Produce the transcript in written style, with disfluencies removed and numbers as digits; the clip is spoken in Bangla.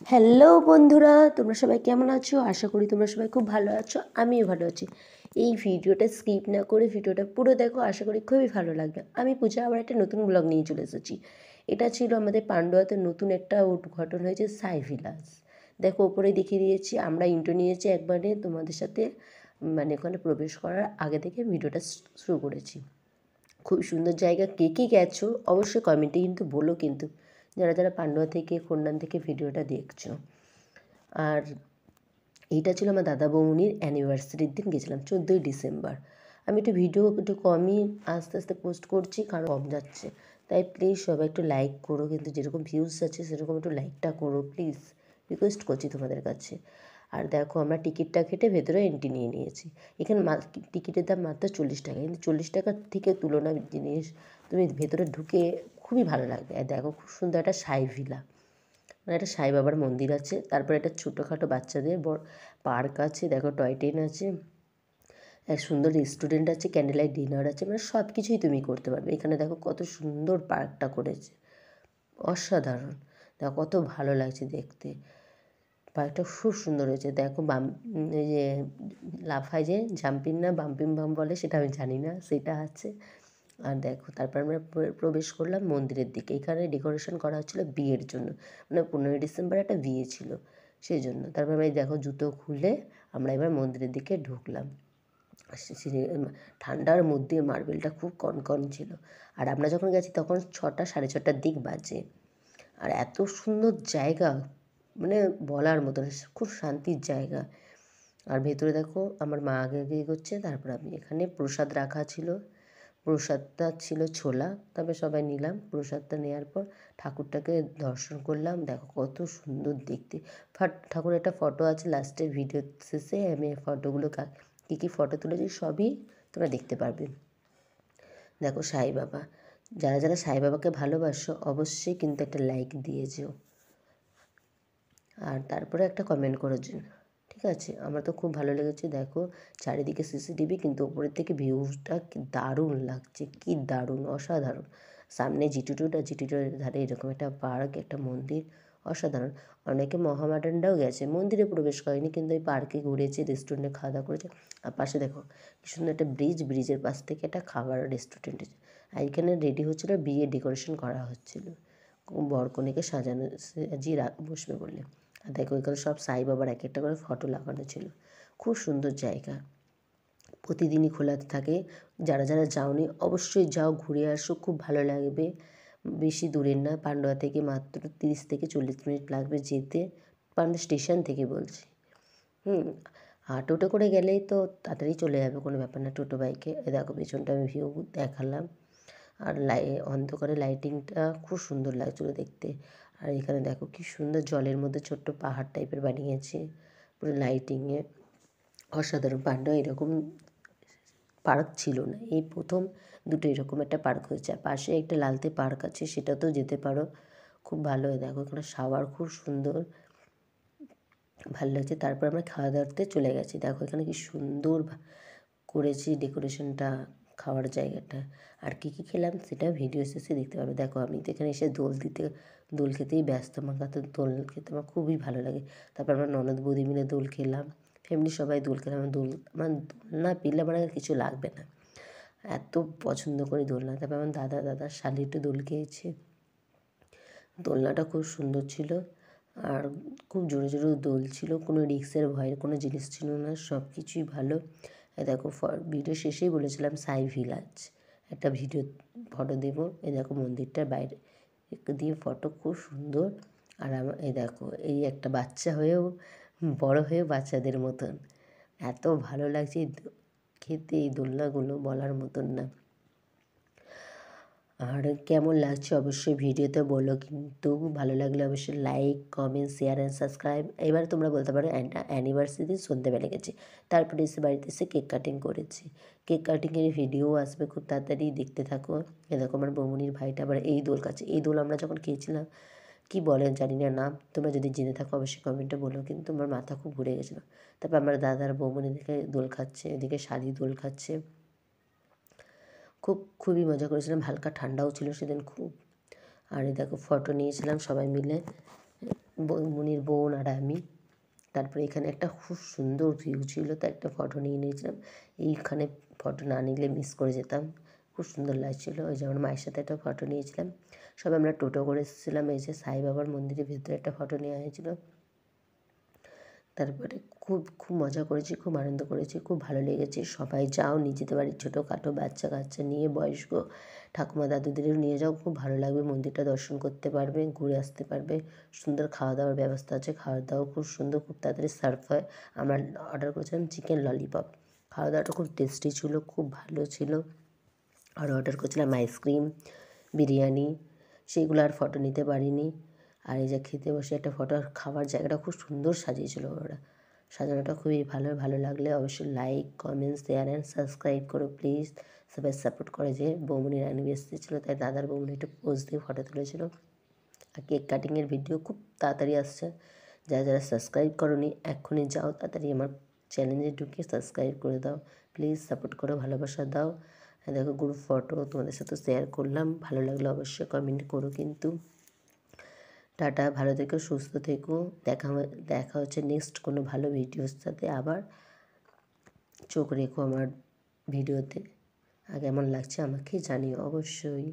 হ্যালো বন্ধুরা, তোমরা সবাই কেমন আছো? আশা করি তোমরা সবাই খুব ভালো আছো। আমিও ভালো আছি। এই ভিডিওটা স্কিপ না করে ভিডিওটা পুরো দেখো, আশা করি খুবই ভালো লাগবে। আমি পূজা আবার একটা নতুন ব্লগ নিয়ে চলে এসেছি। এটা ছিল আমাদের পান্ডুয়াতে নতুন একটা উদ্ঘাটন হয়েছে সাই ভিলাস। দেখো ওপরে দেখিয়ে দিয়েছি, আমরা ইন্ট্রো নিয়েছি একবারে তোমাদের সাথে, মানে ওখানে প্রবেশ করার আগে থেকে ভিডিওটা শুরু করেছি। খুব সুন্দর জায়গা। কে কে গেছো অবশ্যই কমেন্টে কিন্তু বলো, কিন্তু যারা যারা পান্ডুয়া থেকে খন্ডান থেকে ভিডিওটা দেখছো। আর এইটা ছিল আমার দাদা বৌমনির অ্যানিভার্সারির দিন গেছিলাম, 14ই ডিসেম্বর। আমি একটু ভিডিও একটু কমই আস্তে আস্তে পোস্ট করছি, কারণ কম যাচ্ছে। তাই প্লিজ সবাই একটু লাইক করো, কিন্তু যেরকম ভিউজ আছে সেরকম একটু লাইকটা করো প্লিজ, রিকোয়েস্ট করছি তোমাদের কাছে। আর দেখো আমরা টিকিটটা কেটে ভেতরে এন্ট্রি নিয়ে নিয়েছি। এখানে টিকিটের দাম মাত্র 40 টাকা, কিন্তু 40 টাকার থেকে তুলনা জিনিস তুমি ভেতরে ঢুকে খুবই ভালো লাগবে। আর দেখো খুব সুন্দর একটা সাই ভিলা, মানে একটা সাই বাবার মন্দির আছে। তারপরে একটা ছোটোখাটো বাচ্চাদের পার্ক আছে, দেখো টয় ট্রেন আছে, এক সুন্দর রেস্টুরেন্ট আছে, ক্যান্ডেল লাইট ডিনার আছে, মানে সব কিছুই তুমি করতে পারবে। এখানে দেখো কত সুন্দর পার্কটা করেছে, অসাধারণ। দেখো কত ভালো লাগছে দেখতে, পার্কটা খুব সুন্দর হয়েছে। দেখো এই যে লাফায় যে জাম্পিং না বাম্পিং বাম বলে, সেটা আমি জানি না, সেটা আছে। আর দেখো তারপর আমরা প্রবেশ করলাম মন্দিরের দিকে। এখানে ডেকোরেশন করা হচ্ছিলো বিয়ের জন্য, মানে 15ই ডিসেম্বর একটা বিয়ে ছিল সেই জন্য। তারপর আমরা এই দেখো জুতো খুলে আমরা এবার মন্দিরের দিকে ঢুকলাম। ঠান্ডার মধ্যে মার্বেলটা খুব কনকন ছিল। আর আমরা যখন গেছি তখন 6টা সাড়ে 6টার দিক বাজে। আর এত সুন্দর জায়গা, মানে বলার মতো না, খুব শান্তির জায়গা। আর ভেতরে দেখো আমার মা আগে আগে এগোচ্ছে, তারপর আমি। এখানে প্রসাদ রাখা ছিল, প্রসাদটা ছিল ছোলা, তবে সবাই নিলাম। প্রসাদটা নেওয়ার পর ঠাকুরটাকে দর্শন করলাম। দেখো কত সুন্দর দেখতে। ঠাকুরের একটা ফটো আছে লাস্টের ভিডিও শেষে, আমি ফটোগুলো কী কী ফটো তুলেছি সবই তোমরা দেখতে পারবে। দেখো সাই বাবা, যারা যারা সাই বাবাকে ভালোবাসো অবশ্যই কিন্তু একটা লাইক দিয়ে যেও, আর তারপরে একটা কমেন্ট করে দিন, ঠিক আছে? আমার তো খুব ভালো লেগেছে। দেখো চারিদিকে সিসিটিভি, কিন্তু ওপরের থেকে ভিউটা কি দারুণ লাগছে, কি দারুণ, অসাধারণ। সামনে জিটিটুর ধারে এরকম একটা পার্ক, একটা মন্দির, অসাধারণ। অনেকে মহামেডানটাও গেছে, মন্দিরে প্রবেশ করেনি, কিন্তু ওই পার্কে ঘুরেছে, রেস্টুরেন্টে খাওয়া দাওয়া করেছে। আর পাশে দেখো কি সুন্দর একটা ব্রিজের পাশ থেকে একটা খাবার রেস্টুরেন্ট। আর এখানে রেডি হচ্ছিলো, বিয়ে ডেকোরেশন করা হচ্ছিলো, বরকনেকে সাজিয়ে বসবে বলে। আর দেখো এখানে সব সাই বাবার এক একটা করে ফটো লাগানো ছিল। খুব সুন্দর জায়গা, প্রতিদিনই খোলা থাকে। যারা যারা যাওনি অবশ্যই যাও, ঘুরে আসো, খুব ভালো লাগবে। বেশি দূরের না, পান্ডুয়া থেকে মাত্র 30 থেকে 40 মিনিট লাগবে যেতে, পান্ডুয়া স্টেশন থেকে বলছি। আর টোটো করে গেলেই তো তাড়াতাড়ি চলে যাবে, কোনো ব্যাপার না, টোটো বাইকে। দেখো পেছনটা আমি ভিউ দেখালাম। আর অন্ধকারে লাইটিংটা খুব সুন্দর লাগছিলো দেখতে। আর এখানে দেখো কি সুন্দর জলের মধ্যে ছোট্ট পাহাড় টাইপের বানিয়েছে পুরো লাইটিংয়ে, অসাধারণ। পান্ডুয়া এরকম পার্ক ছিল না, এই প্রথম দুটো এরকম একটা পার্ক হয়েছে। আর পাশে একটা লালতে পার্ক আছে, সেটাতেও যেতে পারো, খুব ভালো। দেখো এখানে শাওয়ার খুব সুন্দর, ভালো লাগছে। তারপর আমরা খাওয়া দাওয়াতে চলে গেছি। দেখো এখানে কি সুন্দর করেছি ডেকোরেশনটা, খাওয়ার জায়গাটা। আর কী কী খেলাম সেটা ভিডিও শেষে দেখতে পাবে। দেখো আমি তো এখানে এসে দোল খেতেই ব্যস্ত, আমার কাছে দোল খেতে আমার খুবই ভালো লাগে। তারপর আমরা ননদ বৌদি মিলে দোল খেলাম, ফ্যামিলি সবাই দোল খেলাম। আমার দোল না পেলে আমার আর কিছু লাগবে না, এত পছন্দ করি দোলনা। তারপর আমার দাদার শালি একটু দোল খেয়েছে। দোলনাটা খুব সুন্দর ছিল, আর খুব জোরে জোরে দোল ছিল, কোনো রিস্কের ভয়ের কোনো জিনিস ছিল না, সব কিছুই ভালো। দেখো ভিডিও শেষেই বলেছিলাম সাই ভিলাজ একটা ফটো দেবো। এই দেখো মন্দিরটার বাইরে দিয়ে ফটো খুব সুন্দর। আর আমার এই দেখো এই একটা বাচ্চা হয়েও বড় হয়েও বাচ্চাদের মতন, এত ভালো লাগছে খেতে এই দোলনাগুলো, বলার মতন না। আর কেমন লাগছে অবশ্যই ভিডিওতে বলো, কিন্তু ভালো লাগলে অবশ্যই like comment share and subscribe. এবার তোমরা বলতে পারো অ্যানিভার্সারি সন্ধ্যেবেলা গেছি, তারপরে এসে বাড়িতে এসে কেক কাটিং করেছি। কেক কাটিংয়ের ভিডিও আসবে খুব তাড়াতাড়ি, দেখতে থাকো। এরকম আমার বৌমনির ভাইটা আবার এই দোল কাছে, এই দোল আমরা যখন খেয়েছিলাম কী বলেন জানি না নাম, তোমরা যদি জেনে থাকো অবশ্যই কমেন্টে বলো, কিন্তু আমার মাথা খুব ঘুরে গেছিলো। তারপর আমার দাদার বৌমনি দিকে দোল খাচ্ছে, এদিকে শালি দোল খাচ্ছে, খুবই মজা করেছিলাম। হালকা ঠান্ডাও ছিল সেদিন খুব। আর এই দেখো ফটো নিয়েছিলাম সবাই মিলে, বৌমনির বোন আর আমি। তারপরে এখানে একটা খুব সুন্দর ভিউ ছিল, তো একটা ফটো নিয়ে নিয়েছিলাম। এইখানে ফটো না নিলে মিস করে যেতাম, খুব সুন্দর লাগছিলো। ওই যে আমার মায়ের সাথে একটা ফটো নিয়েছিলাম। সবাই আমরা টোটো করে এসেছিলাম। এই যে সাই বাবার মন্দিরের ভেতরে একটা ফটো নেওয়া হয়েছিল। তারপরে খুব খুব মজা করেছি, খুব আনন্দ করেছি, খুব ভালো লেগেছে। সবাই যাও নিজেদের বাড়ির ছোটোখাটো বাচ্চা কাচ্চা নিয়ে, বয়স্ক ঠাকুমা দাদুদেরও নিয়ে যাও, খুব ভালো লাগবে। মন্দিরটা দর্শন করতে পারবে, ঘুরে আসতে পারবে। সুন্দর খাওয়া দাওয়ার ব্যবস্থা আছে, খাওয়া দাওয়া খুব সুন্দর, খুব তাড়াতাড়ি সার্ভ হয়। আমরা অর্ডার করেছিলাম চিকেন ললিপপ। খাওয়া দাওয়াটা খুব টেস্টি ছিল, খুব ভালো ছিল। আর অর্ডার করেছিলাম আইসক্রিম, বিরিয়ানি, সেইগুলো আর ফটো নিতে পারিনি। আর এই যে খেতে বসে একটা ফটো, আর খাবার জায়গাটা খুব সুন্দর সাজিয়েছিল ওরা। সাজানোটা খুবই ভালো। ভালো লাগলে অবশ্যই like, comment, share and subscribe করো প্লিজ। সবাই সাপোর্ট করে। যে বৌমনির অ্যানিভার্সারি ছিল, তাই দাদার বৌমনি একটু পোজ দিয়ে ফটো তুলেছিল। আর কেক কাটিংয়ের ভিডিও খুব তাড়াতাড়ি আসছে। যারা যারা সাবস্ক্রাইব করোনি এক্ষুনি যাও, তাড়াতাড়ি আমার চ্যানেলে ঢুকে সাবস্ক্রাইব করে দাও প্লিজ। সাপোর্ট করো, ভালোবাসা দাও। হ্যাঁ দেখো গ্রুপ ফটো তোমাদের সাথে শেয়ার করলাম। ভালো লাগলে অবশ্যই কমেন্ট করো কিন্তু। টাটা, ভালো থেকো, সুস্থ থেকো। দেখা হচ্ছে নেক্সট কোনো ভালো ভিডিওর সাথে। আবার চোখ রেখো আমার ভিডিওতে। আর কেমন লাগছে আমাকে জানিও অবশ্যই।